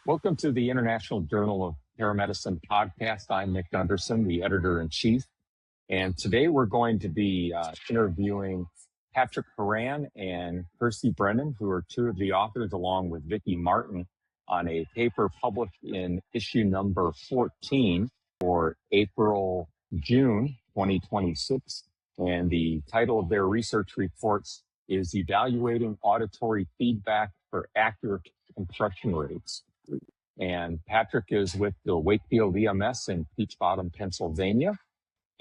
Welcome to the International Journal of Paramedicine podcast. I'm Nick Gunderson, the editor-in-chief. And today we're going to be interviewing Patrick Horan and Kirstie Breneman, who are two of the authors, along with Vicki Martin, on a paper published in issue number 14 for April-June 2026. And the title of their research reports is Evaluating Auditory Feedback for Accurate Compression Rates. And Patrick is with the Wakefield EMS in Peach Bottom, Pennsylvania.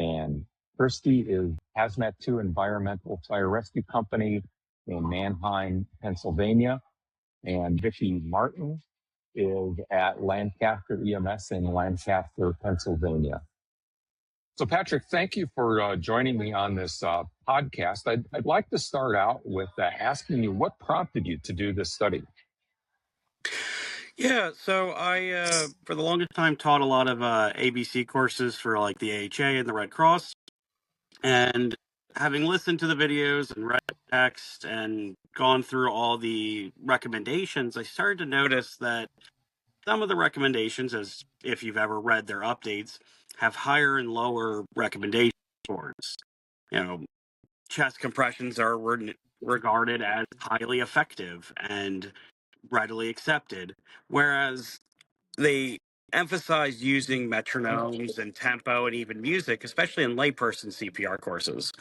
And Kirstie is Hazmat 2 Environmental Fire Rescue Company in Manheim, Pennsylvania. And Vicki Martin is at Lancaster EMS in Lancaster, Pennsylvania. So Patrick, thank you for joining me on this podcast. I'd like to start out with asking you what prompted you to do this study? Yeah, so I, for the longest time, taught a lot of ABC courses for like the AHA and the Red Cross. And having listened to the videos and read text and gone through all the recommendations, I started to notice that some of the recommendations, as if you've ever read their updates, have higher and lower recommendation scores. You know, chest compressions are regarded as highly effective and readily accepted, whereas they emphasize using metronomes and tempo and even music, especially in layperson CPR courses.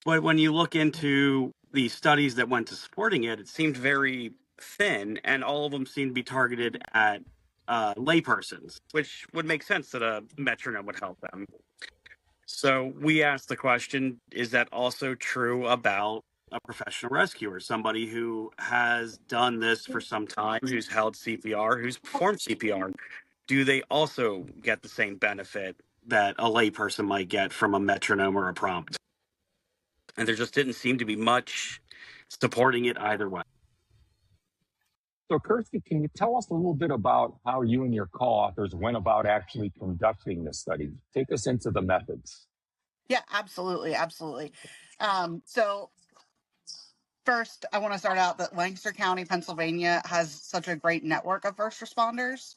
But when you look into the studies that went to supporting it, it seemed very thin, and all of them seemed to be targeted at laypersons, which would make sense that a metronome would help them. So we asked the question, is that also true about a professional rescuer, somebody who has done this for some time, who's held CPR, who's performed CPR? Do they also get the same benefit that a layperson might get from a metronome or a prompt? And there just didn't seem to be much supporting it either way. So Kirstie, can you tell us a little bit about how you and your co-authors went about actually conducting this study? Take us into the methods. Yeah, absolutely. So first, I want to start out that Lancaster County, Pennsylvania has such a great network of first responders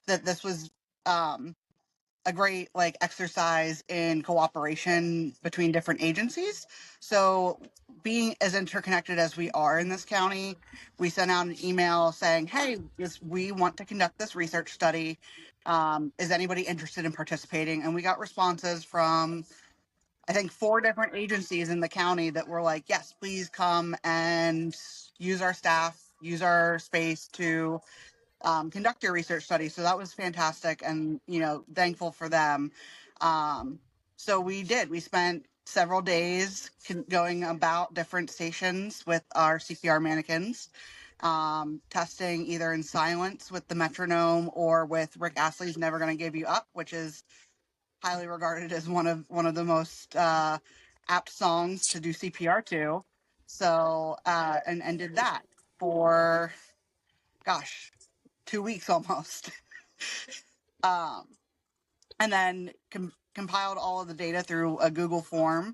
that this was a great exercise in cooperation between different agencies. So being as interconnected as we are in this county, we sent out an email saying, hey, we want to conduct this research study. Is anybody interested in participating? And we got responses from, I think, 4 different agencies in the county that were like, yes, please come and use our staff, use our space to conduct your research study. So that was fantastic, and thankful for them. So we spent several days going about different stations with our CPR mannequins, testing either in silence with the metronome or with Rick Astley's Never Gonna Give You Up, which is highly regarded as one of the most apt songs to do CPR to. So and did that for 2 weeks almost. And then compiled all of the data through a Google form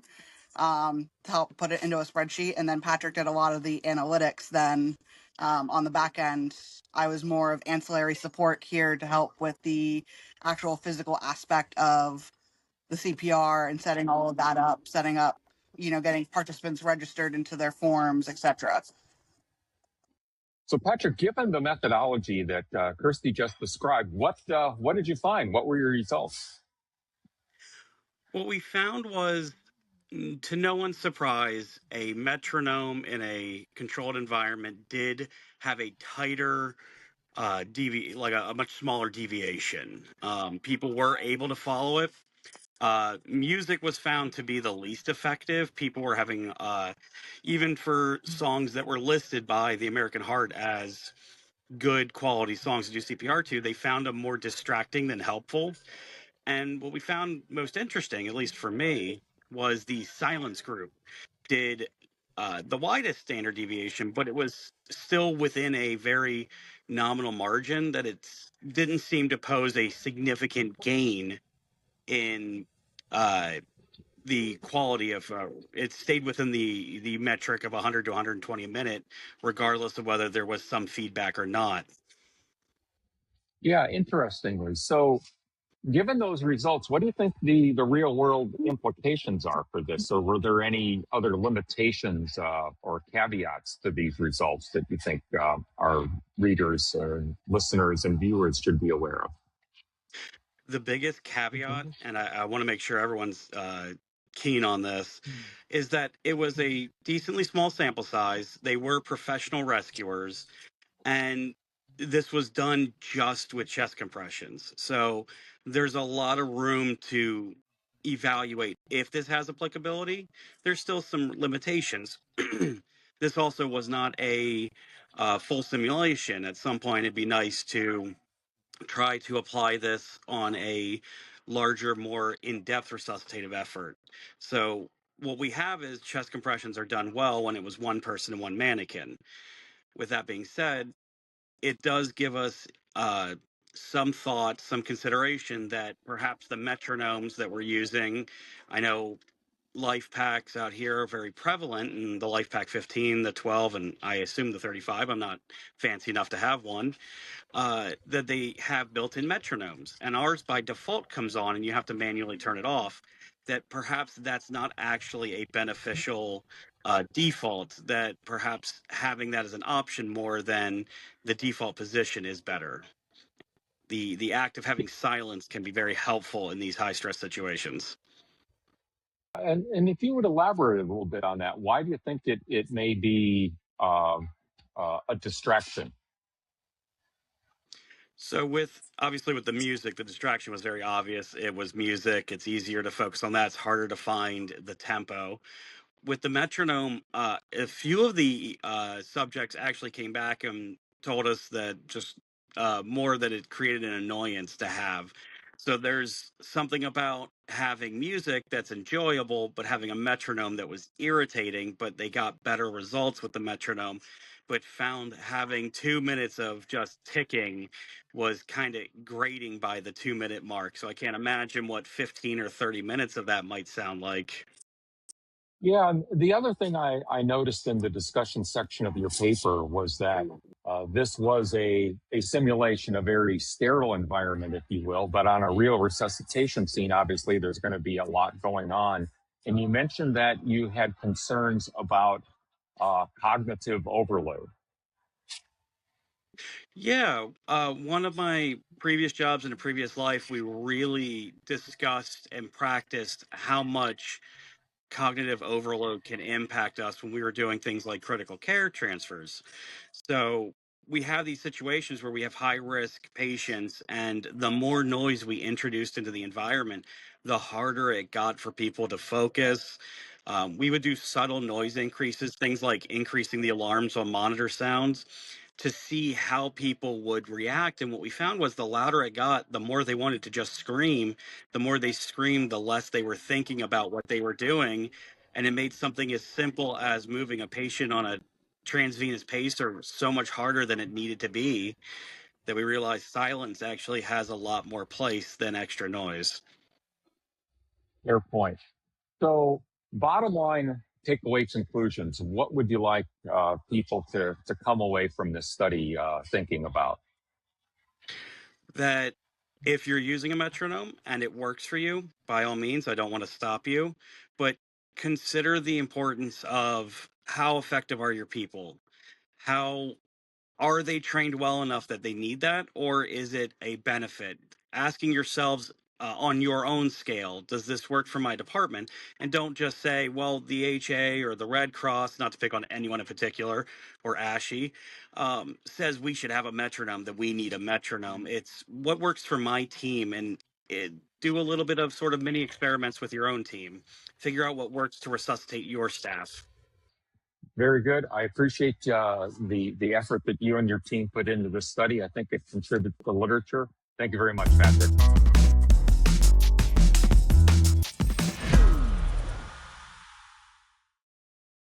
to help put it into a spreadsheet. And then Patrick did a lot of the analytics then on the back end. I was more of ancillary support here to help with the actual physical aspect of the CPR and setting all of that up, getting participants registered into their forms, etc. So Patrick, given the methodology that Kirstie just described, what did you find? What were your results? What we found was, to no one's surprise, a metronome in a controlled environment did have a tighter a much smaller deviation. People were able to follow it. Music was found to be the least effective. People were having, even for songs that were listed by the American Heart as good quality songs to do CPR to, they found them more distracting than helpful. And what we found most interesting, at least for me, was the silence group did the widest standard deviation, but it was still within a very nominal margin that it didn't seem to pose a significant gain in the quality of it stayed within the metric of 100 to 120 a minute, regardless of whether there was some feedback or not. Yeah, interestingly. So given those results, what do you think the real world implications are for this? Or were there any other limitations or caveats to these results that you think our readers or listeners and viewers should be aware of? The biggest caveat, and I want to make sure everyone's keen on this, is that it was a decently small sample size. They were professional rescuers, and this was done just with chest compressions. So there's a lot of room to evaluate if this has applicability. There's still some limitations. This also was not a full simulation. At some point, it'd be nice to try to apply this on a larger, more in-depth resuscitative effort. So what we have is chest compressions are done well when it was one person and one mannequin. With that being said, it does give us some thought, some consideration that perhaps the metronomes that we're using, I know life packs out here are very prevalent, and the life pack 15, the 12, and I assume the 35, I'm not fancy enough to have one, that they have built-in metronomes, and ours by default comes on and you have to manually turn it off. That perhaps that's not actually a beneficial default, that perhaps having that as an option more than the default position is better. The act of having silence can be very helpful in these high stress situations. And if you would elaborate a little bit on that, why do you think it may be a distraction? So obviously with the music, the distraction was very obvious. It was music. It's easier to focus on that. It's harder to find the tempo. With the metronome, a few of the subjects actually came back and told us that just more that it created an annoyance to have. So there's something about having music that's enjoyable, but having a metronome that was irritating, but they got better results with the metronome, but found having 2 minutes of just ticking was kind of grating by the 2 minute mark. So I can't imagine what 15 or 30 minutes of that might sound like. Yeah, and the other thing I noticed in the discussion section of your paper was that this was a simulation, a very sterile environment, if you will, but on a real resuscitation scene, obviously there's going to be a lot going on. And you mentioned that you had concerns about cognitive overload. Yeah, one of my previous jobs in a previous life, we really discussed and practiced how much cognitive overload can impact us when we were doing things like critical care transfers. So we have these situations where we have high risk patients, and the more noise we introduced into the environment, the harder it got for people to focus. We would do subtle noise increases, things like increasing the alarms on monitor sounds to see how people would react. And what we found was the louder it got, the more they wanted to just scream. The more they screamed, the less they were thinking about what they were doing. And it made something as simple as moving a patient on a transvenous pacer so much harder than it needed to be, that we realized silence actually has a lot more place than extra noise. Fair point. So, bottom line takeaway conclusions. What would you like people to come away from this study thinking about? That if you're using a metronome and it works for you, by all means, I don't want to stop you, but consider the importance of how effective are your people? How are they trained well enough that they need that, or is it a benefit? Asking yourselves on your own scale, does this work for my department? And don't just say, well, the AHA or the Red Cross, not to pick on anyone in particular, or ASHI, says we should have a metronome, that we need a metronome. It's what works for my team, and do a little bit of sort of mini experiments with your own team. Figure out what works to resuscitate your staff. Very good. I appreciate the effort that you and your team put into this study. I think it contributes to the literature. Thank you very much, Patrick.